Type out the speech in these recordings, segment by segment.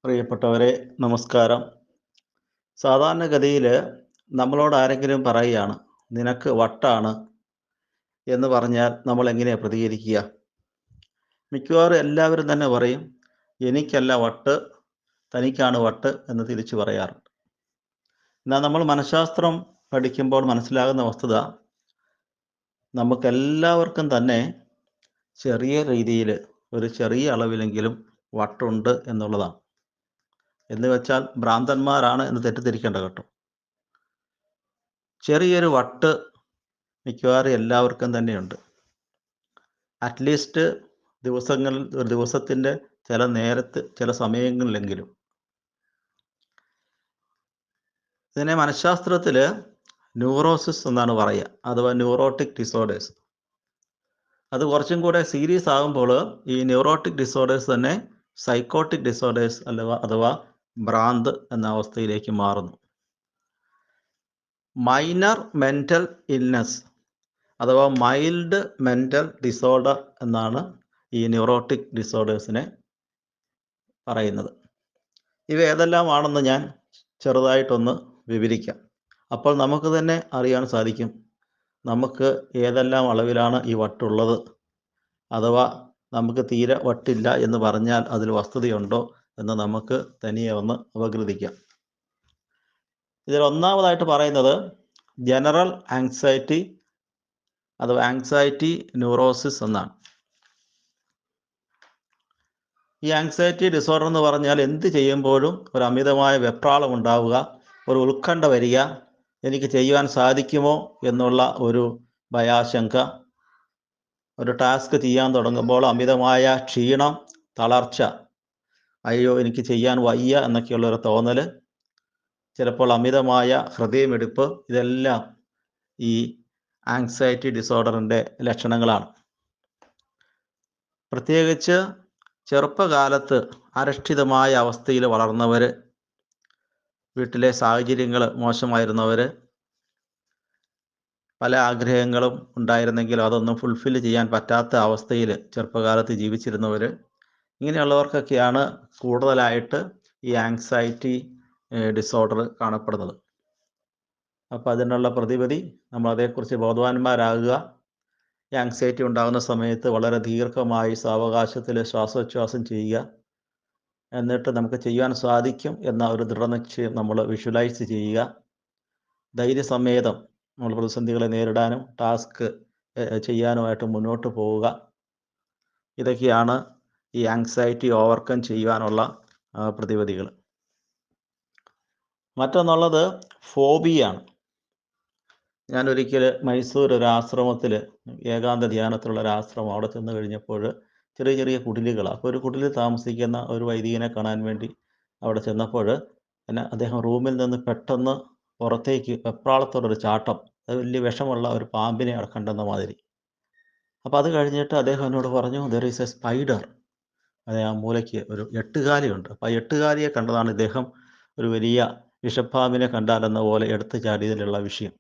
പ്രിയപ്പെട്ടവരെ, നമസ്കാരം. സാധാരണഗതിയിൽ നമ്മളോട് ആരെങ്കിലും പറയുകയാണ്, നിനക്ക് വട്ടാണ് എന്ന് പറഞ്ഞാൽ നമ്മൾ എങ്ങനെയാണ് പ്രതികരിക്കുക? മിക്കവാറും എല്ലാവരും തന്നെ പറയും, എനിക്കല്ല വട്ട്, തനിക്കാണ് വട്ട് എന്ന് തിരിച്ചു പറയാറുണ്ട്. എന്നാൽ നമ്മൾ മനഃശാസ്ത്രം പഠിക്കുമ്പോൾ മനസ്സിലാകുന്ന വസ്തുത, നമുക്കെല്ലാവർക്കും തന്നെ ചെറിയ രീതിയിൽ, ഒരു ചെറിയ അളവിലെങ്കിലും വട്ടുണ്ട് എന്നുള്ളതാണ്. എന്ന് വെച്ചാൽ ഭ്രാന്തന്മാരാണ് എന്ന് തെറ്റിദ്ധരിക്കേണ്ട കേട്ടോ. ചെറിയൊരു വട്ട് മിക്കവാറും എല്ലാവർക്കും തന്നെയുണ്ട്. അറ്റ്ലീസ്റ്റ് ദിവസങ്ങളിൽ, ഒരു ദിവസത്തിൻ്റെ ചില നേരത്ത്, ചില സമയങ്ങളിലെങ്കിലും. ഇതിനെ മനഃശാസ്ത്രത്തിൽ ന്യൂറോസിസ് എന്നാണ് പറയുക, അഥവാ ന്യൂറോട്ടിക് ഡിസോർഡേഴ്സ്. അത് കുറച്ചും കൂടെ സീരിയസ് ആകുമ്പോൾ ഈ ന്യൂറോട്ടിക് ഡിസോർഡേഴ്സ് തന്നെ സൈക്കോട്ടിക് ഡിസോർഡേഴ്സ് അഥവാ ഭ്രാന്ത് എന്ന അവസ്ഥയിലേക്ക് മാറുന്നു. മൈനർ മെൻ്റൽ ഇൽനെസ് അഥവാ മൈൽഡ് മെൻ്റൽ ഡിസോർഡർ എന്നാണ് ഈ ന്യൂറോട്ടിക് ഡിസോർഡേഴ്സിനെ പറയുന്നത്. ഇവ ഏതെല്ലാമാണെന്ന് ഞാൻ ചെറുതായിട്ടൊന്ന് വിവരിക്കാം. അപ്പോൾ നമുക്ക് തന്നെ അറിയാൻ സാധിക്കും നമുക്ക് ഏതെല്ലാം അളവിലാണ് ഈ വട്ടുള്ളത്, അഥവാ നമുക്ക് തീരെ വട്ടില്ല എന്ന് പറഞ്ഞാൽ അതിൽ വസ്തുതയുണ്ടോ എന്ന് നമുക്ക് തനിയെ ഒന്ന് അപഗ്രഥിക്കാം. ഇതിൽ ഒന്നാമതായിട്ട് പറയുന്നത് ജനറൽ ആങ്സൈറ്റി അഥവാ ആങ്സൈറ്റി ന്യൂറോസിസ് എന്നാണ്. ഈ ആങ്സൈറ്റി ഡിസോർഡർ എന്ന് പറഞ്ഞാൽ എന്ത് ചെയ്യുമ്പോഴും ഒരു അമിതമായ വെപ്രാളം ഉണ്ടാവുക, ഒരു ഉത്കണ്ഠ വരിക, എനിക്ക് ചെയ്യുവാൻ സാധിക്കുമോ എന്നുള്ള ഒരു ഭയാശങ്ക, ഒരു ടാസ്ക് ചെയ്യാൻ തുടങ്ങുമ്പോൾ അമിതമായ ക്ഷീണം, തളർച്ച, അയ്യോ എനിക്ക് ചെയ്യാൻ വയ്യ എന്നൊക്കെയുള്ളൊരു തോന്നൽ, ചിലപ്പോൾ അമിതമായ ഹൃദയമിടിപ്പ്, ഇതെല്ലാം ഈ ആങ്സൈറ്റി ഡിസോർഡറിൻ്റെ ലക്ഷണങ്ങളാണ്. പ്രത്യേകിച്ച് ചെറുപ്പകാലത്ത് അരക്ഷിതമായ അവസ്ഥയിൽ വളർന്നവർ, വീട്ടിലെ സാഹചര്യങ്ങൾ മോശമായിരുന്നവർ, പല ആഗ്രഹങ്ങളും ഉണ്ടായിരുന്നെങ്കിലും അതൊന്നും ഫുൾഫിൽ ചെയ്യാൻ പറ്റാത്ത അവസ്ഥയിൽ ചെറുപ്പകാലത്ത് ജീവിച്ചിരുന്നവർ, ഇങ്ങനെയുള്ളവർക്കൊക്കെയാണ് കൂടുതലായിട്ട് ഈ ആങ്സൈറ്റി ഡിസോർഡർ കാണപ്പെടുന്നത്. അപ്പോൾ അതിനുള്ള പ്രതിവിധി, നമ്മൾ അതേക്കുറിച്ച് ബോധവാന്മാരാകുക. ഈ ആങ്സൈറ്റി ഉണ്ടാകുന്ന സമയത്ത് വളരെ ദീർഘമായി സാവകാശത്തിൽ ശ്വാസോച്ഛ്വാസം ചെയ്യുക. എന്നിട്ട് നമുക്ക് ചെയ്യാൻ സാധിക്കും എന്ന ഒരു ദൃഢനിശ്ചയം നമ്മൾ വിഷ്വലൈസ് ചെയ്യുക. ധൈര്യസമേതം നമ്മൾ പ്രതിസന്ധികളെ നേരിടാനും ടാസ്ക് ചെയ്യാനുമായിട്ട് മുന്നോട്ട് പോവുക. ഇതൊക്കെയാണ് ഈ ആങ്സൈറ്റി ഓവർകം ചെയ്യുവാനുള്ള പ്രതിവിധികൾ. മറ്റൊന്നുള്ളത് ഫോബിയാണ്. ഞാനൊരിക്കൽ മൈസൂർ ഒരു ആശ്രമത്തിൽ, ഏകാന്ത ധ്യാനത്തിലുള്ള ഒരു ആശ്രമം, അവിടെ ചെന്ന് കഴിഞ്ഞപ്പോൾ ചെറിയ ചെറിയ കുടിലുകളാണ്. അപ്പോൾ ഒരു കുടിലിൽ താമസിക്കുന്ന ഒരു വൈദികനെ കാണാൻ വേണ്ടി അവിടെ ചെന്നപ്പോൾ അദ്ദേഹം റൂമിൽ നിന്ന് പെട്ടെന്ന് പുറത്തേക്ക് വെപ്രാളത്തോടൊരു ചാട്ടം, അത് വലിയ വിഷമുള്ള ഒരു പാമ്പിനെ കണ്ടെന്ന മാതിരി. അപ്പോൾ അത് കഴിഞ്ഞിട്ട് അദ്ദേഹം എന്നോട് പറഞ്ഞു, ദർ ഈസ് എ സ്പൈഡർ, അതെ ആ മൂലയ്ക്ക് ഒരു എട്ടുകാലിയുണ്ട്. അപ്പോൾ ആ എട്ടുകാലിയെ കണ്ടതാണ് ഇദ്ദേഹം ഒരു വലിയ വിഷപ്പാമ്പിനെ കണ്ടാലെന്ന പോലെ എടുത്തു ചാടിയതിലുള്ള വിഷയം.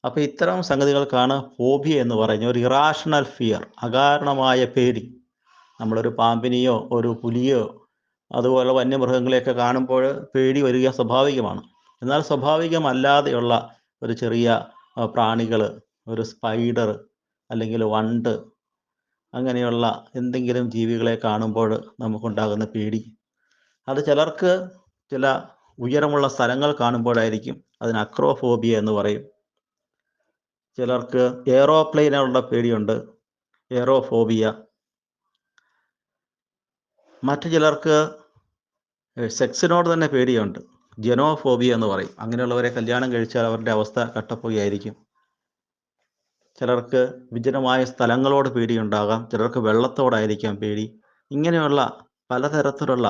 അപ്പോൾ ഇത്തരം സംഗതികൾക്കാണ് ഫോബിയ എന്ന് പറയുന്നത്. ഒരു ഇറാഷണൽ ഫിയർ, അകാരണമായ പേടി. നമ്മളൊരു പാമ്പിനെയോ ഒരു പുലിയോ അതുപോലെ വന്യമൃഗങ്ങളെയൊക്കെ കാണുമ്പോൾ പേടി വരിക സ്വാഭാവികമാണ്. എന്നാൽ സ്വാഭാവികമല്ലാതെയുള്ള ഒരു ചെറിയ പ്രാണികൾ, ഒരു സ്പൈഡർ അല്ലെങ്കിൽ വണ്ട്, അങ്ങനെയുള്ള എന്തെങ്കിലും ജീവികളെ കാണുമ്പോൾ നമുക്കുണ്ടാകുന്ന പേടി, അത് ചിലർക്ക് ചില ഉയരമുള്ള സ്ഥലങ്ങൾ കാണുമ്പോഴായിരിക്കും. അതിന് അക്രോഫോബിയ എന്ന് പറയും. ചിലർക്ക് എയറോപ്ലെയിനുള്ള പേടിയുണ്ട്, എയറോഫോബിയ. മറ്റു ചിലർക്ക് സെക്സിനോട് തന്നെ പേടിയുണ്ട്, ജെനോഫോബിയ എന്ന് പറയും. അങ്ങനെയുള്ളവരെ കല്യാണം കഴിച്ചാൽ അവരുടെ അവസ്ഥ കട്ടപ്പോയായിരിക്കും. ചിലർക്ക് വിജനമായ സ്ഥലങ്ങളോട് പേടിയുണ്ടാകാം, ചിലർക്ക് വെള്ളത്തോടായിരിക്കാം പേടി. ഇങ്ങനെയുള്ള പലതരത്തിലുള്ള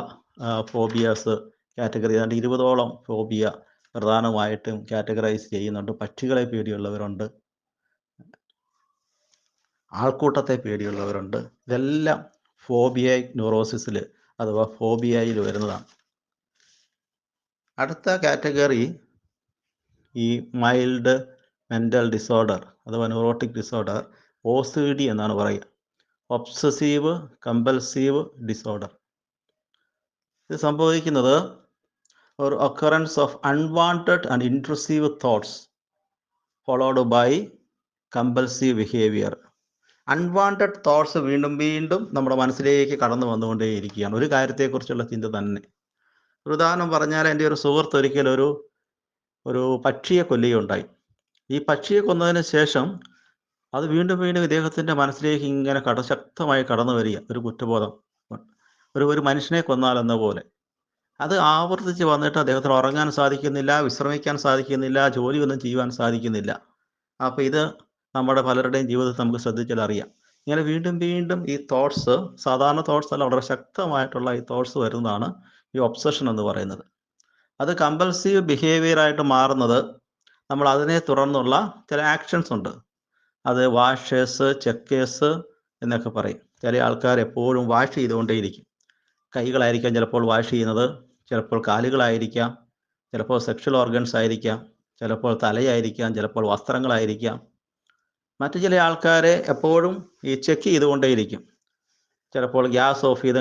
ഫോബിയാസ് കാറ്റഗറി, ഏതാണ്ട് 20ഓളം ഫോബിയ പ്രധാനമായിട്ടും കാറ്റഗറൈസ് ചെയ്യുന്നുണ്ട്. പക്ഷികളെ പേടിയുള്ളവരുണ്ട്, ആൾക്കൂട്ടത്തെ പേടിയുള്ളവരുണ്ട്. ഇതെല്ലാം ഫോബിയൈക് ന്യൂറോസിസിൽ അഥവാ ഫോബിയയിൽ വരുന്നതാണ്. അടുത്ത കാറ്റഗറി ഈ മൈൽഡ് മെൻ്റൽ ഡിസോർഡർ അഥവാ ന്യൂറോട്ടിക് ഡിസോർഡർ, OCD എന്നാണ് പറയുക, ഒബ്സസീവ് കമ്പൽസീവ് ഡിസോർഡർ. ഇത് സംഭവിക്കുന്നത് ഒരു occurrence of unwanted and intrusive thoughts followed by compulsive behavior. Unwanted thoughts വീണ്ടും വീണ്ടും നമ്മുടെ മനസ്സിലേക്ക് കടന്നു വന്നുകൊണ്ടേയിരിക്കുകയാണ്, ഒരു കാര്യത്തെക്കുറിച്ചുള്ള ചിന്ത തന്നെ. ഒരു ഉദാഹരണം പറഞ്ഞാൽ, എൻ്റെ ഒരു സുഹൃത്ത് ഒരിക്കൽ ഒരു പക്ഷിയെ കൊല്ലുകയുണ്ടായി. ഈ പക്ഷിയെ കൊന്നതിന് ശേഷം അത് വീണ്ടും വീണ്ടും ഇദ്ദേഹത്തിൻ്റെ മനസ്സിലേക്ക് ഇങ്ങനെ ശക്തമായി കടന്നു വരിക, ഒരു കുറ്റബോധം, ഒരു മനുഷ്യനെ കൊന്നാലെന്ന പോലെ. അത് ആവർത്തിച്ച് വന്നിട്ട് അദ്ദേഹത്തിന് ഉറങ്ങാൻ സാധിക്കുന്നില്ല, വിശ്രമിക്കാൻ സാധിക്കുന്നില്ല, ജോലിയൊന്നും ചെയ്യുവാൻ സാധിക്കുന്നില്ല. അപ്പോൾ ഇത് നമ്മുടെ പലരുടെയും ജീവിതത്തിൽ നമുക്ക് ശ്രദ്ധിച്ചാൽ അറിയാം. ഇങ്ങനെ വീണ്ടും വീണ്ടും ഈ തോട്ട്സ്, സാധാരണ തോട്ട്സ് അല്ല, വളരെ ശക്തമായിട്ടുള്ള ഈ തോട്ട്സ് വരുന്നതാണ് ഈ ഒബ്സഷൻ എന്ന് പറയുന്നത്. അത് കമ്പൽസീവ് ബിഹേവിയർ ആയിട്ട് മാറുന്നത് നമ്മൾ അതിനെ തുടർന്നുള്ള ചില ആക്ഷൻസ് ഉണ്ട്. അത് വാഷേഴ്സ്, ചെക്കേഴ്സ് എന്നൊക്കെ പറയും. ചില ആൾക്കാർ എപ്പോഴും വാഷ് ചെയ്തുകൊണ്ടേയിരിക്കും. കൈകളായിരിക്കാം ചിലപ്പോൾ വാഷ് ചെയ്യുന്നത്, ചിലപ്പോൾ കാലുകളായിരിക്കാം, ചിലപ്പോൾ സെക്ഷൽ ഓർഗൻസ് ആയിരിക്കാം, ചിലപ്പോൾ തലയായിരിക്കാം, ചിലപ്പോൾ വസ്ത്രങ്ങളായിരിക്കാം. മറ്റു ചില ആൾക്കാരെ എപ്പോഴും ഈ ചെക്ക് ചെയ്തുകൊണ്ടേയിരിക്കും. ചിലപ്പോൾ ഗ്യാസ് ഓഫ് ചെയ്ത്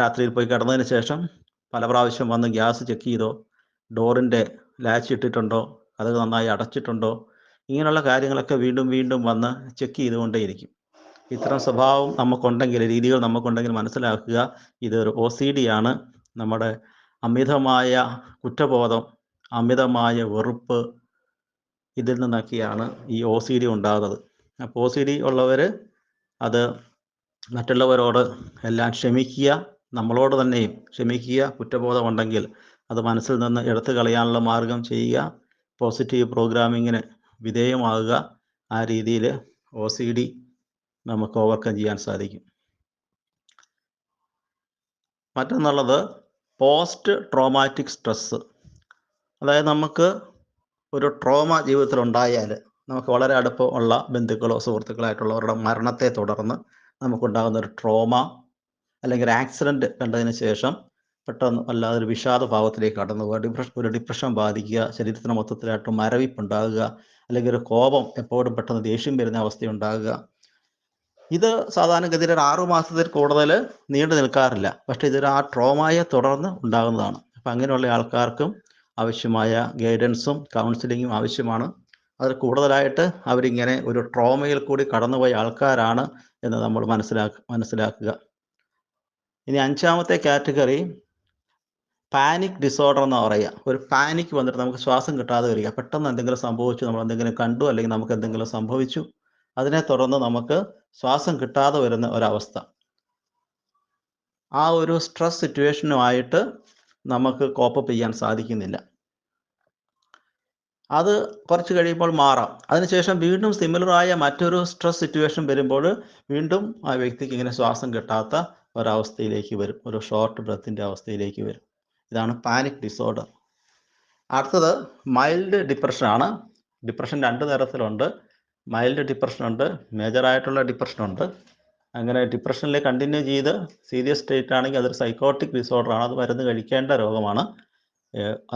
രാത്രിയിൽ പോയി കിടന്നതിന് ശേഷം പല പ്രാവശ്യം വന്ന് ഗ്യാസ് ചെക്ക് ചെയ്തോ, ഡോറിൻ്റെ ലാച്ച് ഇട്ടിട്ടുണ്ടോ, അത് നന്നായി അടച്ചിട്ടുണ്ടോ, ഇങ്ങനെയുള്ള കാര്യങ്ങളൊക്കെ വീണ്ടും വീണ്ടും വന്ന് ചെക്ക് ചെയ്തുകൊണ്ടേയിരിക്കും. ഇത്തരം സ്വഭാവം നമുക്കുണ്ടെങ്കിൽ, രീതികൾ നമുക്കുണ്ടെങ്കിൽ മനസ്സിലാക്കുക, ഇതൊരു OCD ആണ്. നമ്മുടെ അമിതമായ കുറ്റബോധം, അമിതമായ വെറുപ്പ്, ഇതിൽ നിന്നൊക്കെയാണ് ഈ OCD ഉണ്ടാകുന്നത്. അപ്പോൾ OCD ഉള്ളവർ അത് മറ്റുള്ളവരോട് എല്ലാം ക്ഷമിക്കുക, നമ്മളോട് തന്നെയും ക്ഷമിക്കുക. കുറ്റബോധം ഉണ്ടെങ്കിൽ അത് മനസ്സിൽ നിന്ന് എടുത്തു കളയാനുള്ള മാർഗം ചെയ്യുക, പോസിറ്റീവ് പ്രോഗ്രാമിങ്ങിന് വിധേയമാകുക. ആ രീതിയിൽ OCD നമുക്ക് ഓവർകം ചെയ്യാൻ സാധിക്കും. മറ്റൊന്നുള്ളത് പോസ്റ്റ് ട്രോമാറ്റിക് സ്ട്രെസ്. അതായത് നമുക്ക് ഒരു ട്രോമ ജീവിതത്തിൽ ഉണ്ടായാൽ, നമുക്ക് വളരെ അടുപ്പമുള്ള ബന്ധുക്കളോ സുഹൃത്തുക്കളായിട്ടുള്ളവരുടെ മരണത്തെ തുടർന്ന് നമുക്കുണ്ടാകുന്ന ഒരു ട്രോമ, അല്ലെങ്കിൽ ഒരു ആക്സിഡൻറ്റ് കണ്ടതിന് ശേഷം പെട്ടെന്ന് വല്ലാതൊരു വിഷാദഭാവത്തിലേക്ക് കടന്നു പോകുക, ഒരു ഡിപ്രഷൻ ബാധിക്കുക, ശരീരത്തിന് മൊത്തത്തിലായിട്ട് മരവിപ്പുണ്ടാകുക, അല്ലെങ്കിൽ ഒരു കോപം, എപ്പോഴും പെട്ടെന്ന് ദേഷ്യം വരുന്ന അവസ്ഥയുണ്ടാകുക. ഇത് സാധാരണഗതിയിൽ ഒരു 6 മാസത്തിൽ കൂടുതൽ നീണ്ടു നിൽക്കാറില്ല. പക്ഷേ ഇതൊരു ആ ട്രോമയെ തുടർന്ന് ഉണ്ടാകുന്നതാണ്. അപ്പം അങ്ങനെയുള്ള ആൾക്കാർക്കും ആവശ്യമായ ഗൈഡൻസും കൗൺസിലിങ്ങും ആവശ്യമാണ്. അതിൽ കൂടുതലായിട്ട് അവരിങ്ങനെ ഒരു ട്രോമയിൽ കൂടി കടന്നുപോയ ആൾക്കാരാണ് എന്ന് നമ്മൾ മനസ്സിലാക്കുക. ഇനി 5ാമത്തെ കാറ്റഗറി പാനിക് ഡിസോർഡർ എന്ന് പറയുക. ഒരു പാനിക് വന്നിട്ട് നമുക്ക് ശ്വാസം കിട്ടാതെ വരിക, പെട്ടെന്ന് എന്തെങ്കിലും സംഭവിച്ചു, നമ്മൾ എന്തെങ്കിലും കണ്ടു, അല്ലെങ്കിൽ നമുക്ക് എന്തെങ്കിലും സംഭവിച്ചു, അതിനെ തുടർന്ന് നമുക്ക് ശ്വാസം കിട്ടാതെ വരുന്ന ഒരവസ്ഥ. ആ ഒരു സ്ട്രെസ് സിറ്റുവേഷനുമായിട്ട് നമുക്ക് കോപ്പപ്പ് ചെയ്യാൻ സാധിക്കുന്നില്ല. അത് കുറച്ച് കഴിയുമ്പോൾ മാറാം. അതിനുശേഷം വീണ്ടും സിമിലറായ മറ്റൊരു സ്ട്രെസ് സിറ്റുവേഷൻ വരുമ്പോൾ വീണ്ടും ആ വ്യക്തിക്ക് ഇങ്ങനെ ശ്വാസം കിട്ടാത്ത ഒരവസ്ഥയിലേക്ക് വരും, ഒരു ഷോർട്ട് ബ്രെത്തിൻ്റെ അവസ്ഥയിലേക്ക് വരും. ഇതാണ് പാനിക് ഡിസോർഡർ. അടുത്തത് മൈൽഡ് ഡിപ്രഷനാണ്. ഡിപ്രഷൻ 2 തരത്തിലുണ്ട്. മൈൽഡ് ഡിപ്രഷനുണ്ട്, മേജറായിട്ടുള്ള ഡിപ്രഷനുണ്ട്. അങ്ങനെ ഡിപ്രഷനിൽ കണ്ടിന്യൂ ചെയ്ത് സീരിയസ് സ്റ്റേറ്റ് ആണെങ്കിൽ അതൊരു സൈക്കോട്ടിക് ഡിസോർഡറാണ്, അത് മരുന്ന് കഴിക്കേണ്ട രോഗമാണ്.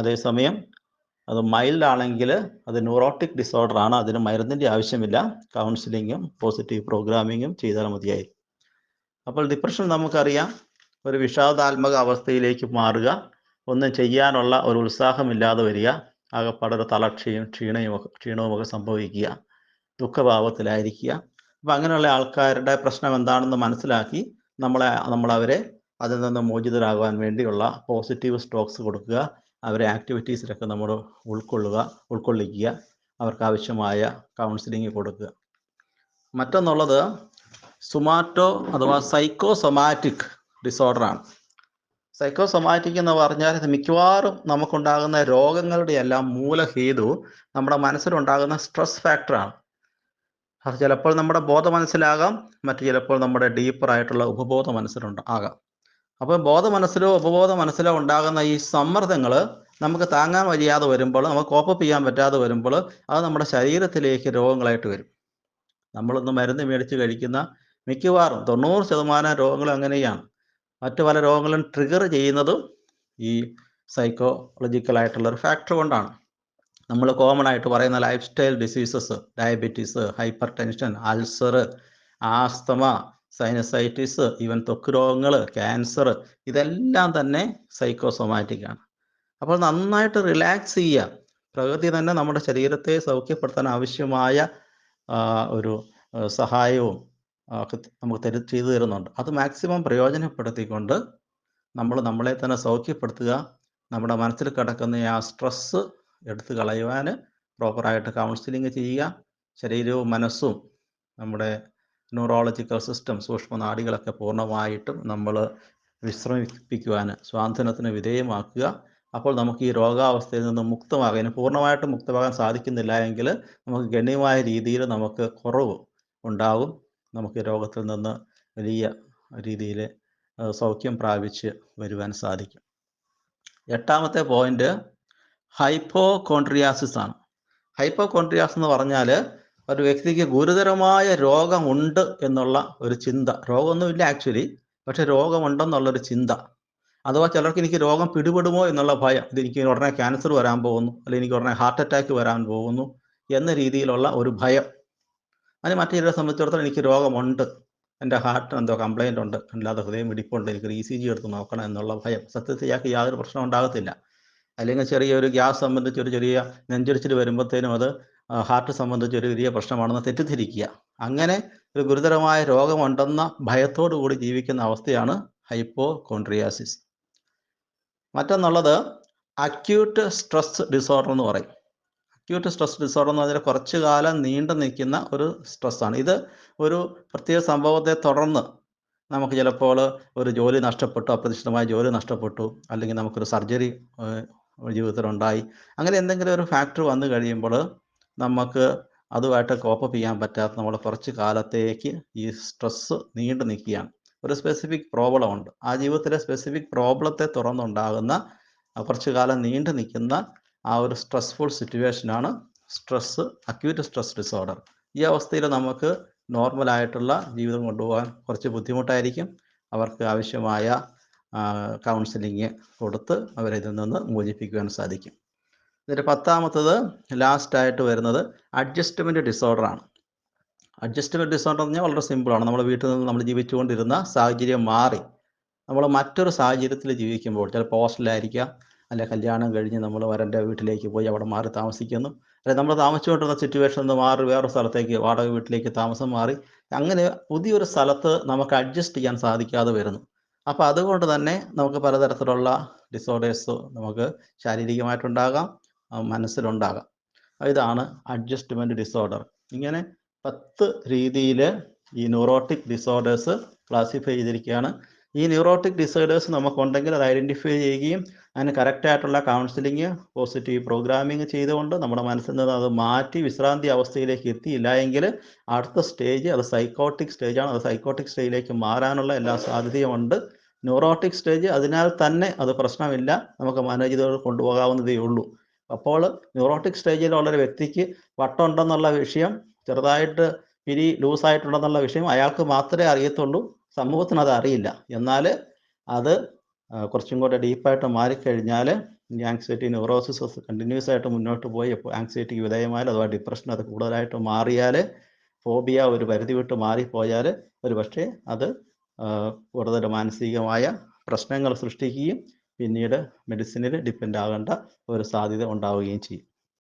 അതേസമയം അത് മൈൽഡ് ആണെങ്കിൽ അത് ന്യൂറോട്ടിക് ഡിസോർഡറാണ്, അതിന് മരുന്നിൻ്റെ ആവശ്യമില്ല, കൗൺസിലിങ്ങും പോസിറ്റീവ് പ്രോഗ്രാമിങ്ങും ചെയ്താൽ മതിയായി. അപ്പോൾ ഡിപ്രഷൻ നമുക്കറിയാം, ഒരു വിഷാദാത്മക അവസ്ഥയിലേക്ക് മാറുക, ഒന്നും ചെയ്യാനുള്ള ഒരു ഉത്സാഹമില്ലാതെ വരിക, ആകെപ്പാടെ ഒരു ക്ഷീണവുമൊക്കെ സംഭവിക്കുക, ദുഃഖഭാവത്തിലായിരിക്കുക. അപ്പം അങ്ങനെയുള്ള ആൾക്കാരുടെ പ്രശ്നം എന്താണെന്ന് മനസ്സിലാക്കി നമ്മളവരെ അതിൽ നിന്ന് മോചിതരാകുവാൻ വേണ്ടിയുള്ള പോസിറ്റീവ് സ്റ്റോക്സ് കൊടുക്കുക, അവരെ ആക്ടിവിറ്റീസിലൊക്കെ നമ്മൾ ഉൾക്കൊള്ളിക്കുക, അവർക്ക് ആവശ്യമായ കൗൺസിലിംഗ് കൊടുക്കുക. മറ്റൊന്നുള്ളത് സുമാറ്റോ അഥവാ സൈക്കോസൊമാറ്റിക് ഡിസോർഡറാണ്. സൈക്കോസൊമാറ്റിക് എന്ന് പറഞ്ഞാൽ ഇത് മിക്കവാറും നമുക്കുണ്ടാകുന്ന രോഗങ്ങളുടെ എല്ലാം മൂലഹേതു നമ്മുടെ മനസ്സിലുണ്ടാകുന്ന സ്ട്രെസ് ഫാക്ടറാണ്. അത് ചിലപ്പോൾ നമ്മുടെ ബോധ മനസ്സിലാകാം, മറ്റു ചിലപ്പോൾ നമ്മുടെ ഡീപ്പറായിട്ടുള്ള ഉപബോധ മനസ്സിലുണ്ടാകാം. അപ്പോൾ ബോധ മനസ്സിലോ ഉപബോധ മനസ്സിലോ ഉണ്ടാകുന്ന ഈ സമ്മർദ്ദങ്ങൾ നമുക്ക് താങ്ങാൻ വയ്യാതെ വരുമ്പോൾ, നമുക്ക് കോപ്പപ്പ് ചെയ്യാൻ പറ്റാതെ വരുമ്പോൾ അത് നമ്മുടെ ശരീരത്തിലേക്ക് രോഗങ്ങളായിട്ട് വരും. നമ്മളൊന്ന് മരുന്ന് മേടിച്ച് കഴിക്കുന്ന മിക്കവാറും 90% രോഗങ്ങൾ അങ്ങനെയാണ്. മറ്റു പല രോഗങ്ങളും ട്രിഗർ ചെയ്യുന്നതും ഈ സൈക്കോളജിക്കലായിട്ടുള്ളൊരു ഫാക്ടർ കൊണ്ടാണ്. നമ്മൾ കോമൺ ആയിട്ട് പറയുന്ന life style diseases, diabetes, hyper tension, ulcer, asthma, sinusitis, even ത്വക്ക് രോഗങ്ങൾ, ക്യാൻസർ, ഇതെല്ലാം തന്നെ സൈക്കോസൊമാറ്റിക്കാണ്. അപ്പോൾ നന്നായിട്ട് റിലാക്സ് ചെയ്യുക. പ്രകൃതി തന്നെ നമ്മുടെ ശരീരത്തെ സൗഖ്യപ്പെടുത്താൻ ആവശ്യമായ ഒരു സഹായവും ഒക്കെ നമുക്ക് ചെയ്തു തരുന്നുണ്ട്. അത് മാക്സിമം പ്രയോജനപ്പെടുത്തിക്കൊണ്ട് നമ്മൾ നമ്മളെ തന്നെ സൗഖ്യപ്പെടുത്തുക. നമ്മുടെ മനസ്സിൽ കിടക്കുന്ന ആ സ്ട്രെസ്സ് എടുത്തു കളയുവാൻ പ്രോപ്പറായിട്ട് കൗൺസിലിംഗ് ചെയ്യുക. ശരീരവും മനസ്സും നമ്മുടെ ന്യൂറോളജിക്കൽ സിസ്റ്റം, സൂക്ഷ്മനാഡികളൊക്കെ പൂർണ്ണമായിട്ടും നമ്മൾ വിശ്രമിപ്പിക്കുവാൻ, സ്വാന്തനത്തിന് വിധേയമാക്കുക. അപ്പോൾ നമുക്ക് ഈ രോഗാവസ്ഥയിൽ നിന്ന് മുക്തമാകാൻ, പൂർണ്ണമായിട്ടും മുക്തമാകാൻ സാധിക്കുന്നില്ല എങ്കിൽ നമുക്ക് ഗണ്യമായ രീതിയിൽ നമുക്ക് കുറവ് ഉണ്ടാകും. നമുക്ക് രോഗത്തിൽ നിന്ന് വലിയ രീതിയിൽ സൗഖ്യം പ്രാപിച്ച് വരുവാൻ സാധിക്കും. 8ാമത്തെ പോയിന്റ് ഹൈപ്പോകോൺട്രിയാസിസ് ആണ്. ഹൈപ്പോകോൺട്രിയാസിസ് എന്ന് പറഞ്ഞാൽ ഒരു വ്യക്തിക്ക് ഗുരുതരമായ രോഗമുണ്ട് എന്നുള്ള ഒരു ചിന്ത. രോഗമൊന്നുമില്ല ആക്ച്വലി, പക്ഷെ രോഗമുണ്ടെന്നുള്ളൊരു ചിന്ത. അഥവാ ചിലർക്ക് എനിക്ക് രോഗം പിടിപെടുമോ എന്നുള്ള ഭയം. ഇതെനിക്ക് ഉടനെ ക്യാൻസർ വരാൻ പോകുന്നു, അല്ലെങ്കിൽ എനിക്ക് ഉടനെ ഹാർട്ട് അറ്റാക്ക് വരാൻ പോകുന്നു എന്ന രീതിയിലുള്ള ഒരു ഭയം. അതിന് മറ്റൊരു സംബന്ധിച്ചിടത്തോളം എനിക്ക് രോഗമുണ്ട്, എൻ്റെ ഹാർട്ട് എന്തോ കംപ്ലൈൻ്റ് ഉണ്ട്, അല്ലാതെ ഹൃദയം ഇടിപ്പുണ്ട്, എനിക്ക് ECG എടുത്ത് നോക്കണം എന്നുള്ള ഭയം. സത്യത്തിൽ ഇയാൾക്ക് യാതൊരു പ്രശ്നം ഉണ്ടാകത്തില്ല. അല്ലെങ്കിൽ ചെറിയൊരു ഗ്യാസ് സംബന്ധിച്ച് ഒരു ചെറിയ നെഞ്ചരിച്ചിൽ വരുമ്പോഴത്തേനും അത് ഹാർട്ട് സംബന്ധിച്ച് ഒരു വലിയ പ്രശ്നമാണെന്ന് തെറ്റിദ്ധരിക്കുക. അങ്ങനെ ഒരു ഗുരുതരമായ രോഗമുണ്ടെന്ന ഭയത്തോടു കൂടി ജീവിക്കുന്ന അവസ്ഥയാണ് ഹൈപ്പോകോൺട്രിയാസിസ്. മറ്റൊന്നുള്ളത് അക്യൂട്ട് സ്ട്രെസ് ഡിസോർഡർ എന്ന് പറയും. അക്യൂട്ട് സ്ട്രെസ് ഡിസോർഡർ എന്ന് പറഞ്ഞാൽ കുറച്ചു കാലം നീണ്ടു നിൽക്കുന്ന ഒരു സ്ട്രെസ്സാണ്. ഇത് ഒരു പ്രത്യേക സംഭവത്തെ തുടർന്ന് നമുക്ക് ചിലപ്പോൾ ഒരു ജോലി നഷ്ടപ്പെട്ടു, അപ്രതീക്ഷിതമായ ജോലി നഷ്ടപ്പെട്ടു, അല്ലെങ്കിൽ നമുക്കൊരു സർജറി ജീവിതത്തിലുണ്ടായി, അങ്ങനെ എന്തെങ്കിലും ഒരു ഫാക്ടർ വന്നു കഴിയുമ്പോൾ നമുക്ക് അതുമായിട്ട് കോപ്പപ്പ് ചെയ്യാൻ പറ്റാത്ത നമ്മൾ കുറച്ച് കാലത്തേക്ക് ഈ സ്ട്രെസ്സ് നീണ്ടു നിൽക്കുകയാണ്. ഒരു സ്പെസിഫിക് പ്രോബ്ലം ഉണ്ട്, ആ ജീവിതത്തിലെ സ്പെസിഫിക് പ്രോബ്ലത്തെ തുറന്നുണ്ടാകുന്ന കുറച്ചു കാലം നീണ്ടു നിൽക്കുന്ന ആ ഒരു സ്ട്രെസ്ഫുൾ സിറ്റുവേഷനാണ് സ്ട്രെസ്, അക്യൂട്ട് സ്ട്രെസ് ഡിസോർഡർ. ഈ അവസ്ഥയിൽ നമുക്ക് നോർമലായിട്ടുള്ള ജീവിതം കൊണ്ടുപോകാൻ കുറച്ച് ബുദ്ധിമുട്ടായിരിക്കും. അവർക്ക് ആവശ്യമായ കൗൺസിലിങ് കൊടുത്ത് അവരെ ഇതിൽ നിന്ന് മോചിപ്പിക്കുവാൻ സാധിക്കും. ഇതിൻ്റെ 10ാമത്തത് ലാസ്റ്റായിട്ട് വരുന്നത് അഡ്ജസ്റ്റ്മെൻറ്റ് ഡിസോർഡറാണ്. അഡ്ജസ്റ്റ്മെൻറ്റ് ഡിസോർഡർ എന്ന് പറഞ്ഞാൽ വളരെ സിമ്പിളാണ്. നമ്മൾ വീട്ടിൽ നിന്ന് നമ്മൾ ജീവിച്ചുകൊണ്ടിരുന്ന സാഹചര്യം മാറി നമ്മൾ മറ്റൊരു സാഹചര്യത്തിൽ ജീവിക്കുമ്പോൾ, ചിലപ്പോൾ ഹോസ്റ്റലായിരിക്കാം, അല്ലെ കല്യാണം കഴിഞ്ഞ് നമ്മൾ വരൻ്റെ വീട്ടിലേക്ക് പോയി അവിടെ മാറി താമസിക്കുന്നു, അല്ലെ നമ്മൾ താമസിച്ചുകൊണ്ടിരുന്ന സിറ്റുവേഷൻ നിന്ന് മാറി വേറൊരു സ്ഥലത്തേക്ക്, വാടക വീട്ടിലേക്ക് താമസം മാറി, അങ്ങനെ പുതിയൊരു സ്ഥലത്ത് നമുക്ക് അഡ്ജസ്റ്റ് ചെയ്യാൻ സാധിക്കാതെ വരുന്നു. അപ്പോൾ അതുകൊണ്ട് തന്നെ നമുക്ക് പലതരത്തിലുള്ള ഡിസോർഡേഴ്സ് നമുക്ക് ശാരീരികമായിട്ടുണ്ടാകാം, മനസ്സിലുണ്ടാകാം. ഇതാണ് അഡ്ജസ്റ്റ്മെൻറ്റ് ഡിസോർഡർ. ഇങ്ങനെ 10 രീതിയിൽ ഈ ന്യൂറോട്ടിക് ഡിസോർഡേഴ്സ് ക്ലാസിഫൈ ചെയ്തിരിക്കുകയാണ്. ഈ ന്യൂറോട്ടിക് ഡിസോർഡേഴ്സ് നമുക്കുണ്ടെങ്കിൽ അത് ഐഡൻറ്റിഫൈ ചെയ്യുകയും അതിന് കറക്റ്റായിട്ടുള്ള കൗൺസിലിങ്, പോസിറ്റീവ് പ്രോഗ്രാമിങ് ചെയ്തുകൊണ്ട് നമ്മുടെ മനസ്സിൽ നിന്ന് അത് മാറ്റി വിശ്രാന്തി അവസ്ഥയിലേക്ക് എത്തിയില്ല എങ്കിൽ അടുത്ത സ്റ്റേജ് അത് സൈക്കോട്ടിക് സ്റ്റേജാണ്. അത് സൈക്കോട്ടിക് സ്റ്റേജിലേക്ക് മാറാനുള്ള എല്ലാ സാധ്യതയുമുണ്ട്. ന്യൂറോട്ടിക് സ്റ്റേജ് അതിനാൽ തന്നെ അത് പ്രശ്നമില്ല, നമുക്ക് മാനേജ് ചെയ്ത് കൊണ്ടുപോകാവുന്നതേ ഉള്ളൂ. അപ്പോൾ ന്യൂറോട്ടിക് സ്റ്റേജിലുള്ള ഒരു വ്യക്തിക്ക് വട്ടമുണ്ടെന്നുള്ള വിഷയം, ചെറുതായിട്ട് പിരി ലൂസായിട്ടുണ്ടെന്നുള്ള വിഷയം അയാൾക്ക് മാത്രമേ അറിയത്തുള്ളൂ, സമൂഹത്തിന് അത് അറിയില്ല. എന്നാൽ അത് കുറച്ചും കൂടെ ഡീപ്പായിട്ട് മാറിക്കഴിഞ്ഞാൽ ഈ ആങ്സൈറ്റി ന്യൂറോസിസ് കണ്ടിന്യൂസ് ആയിട്ട് മുന്നോട്ട് പോയി ആങ്സൈറ്റിക്ക് വിധേയമായാൽ അഥവാ ഡിപ്രഷൻ അത് കൂടുതലായിട്ട് മാറിയാൽ, ഫോബിയ ഒരു പരിധി വിട്ട് മാറിപ്പോയാൽ ഒരു പക്ഷേ അത് കൂടുതൽ മാനസികമായ പ്രശ്നങ്ങൾ സൃഷ്ടിക്കുകയും പിന്നീട് മെഡിസിനിൽ ഡിപ്പെൻഡ് ആകേണ്ട ഒരു സാധ്യത ഉണ്ടാവുകയും ചെയ്യും.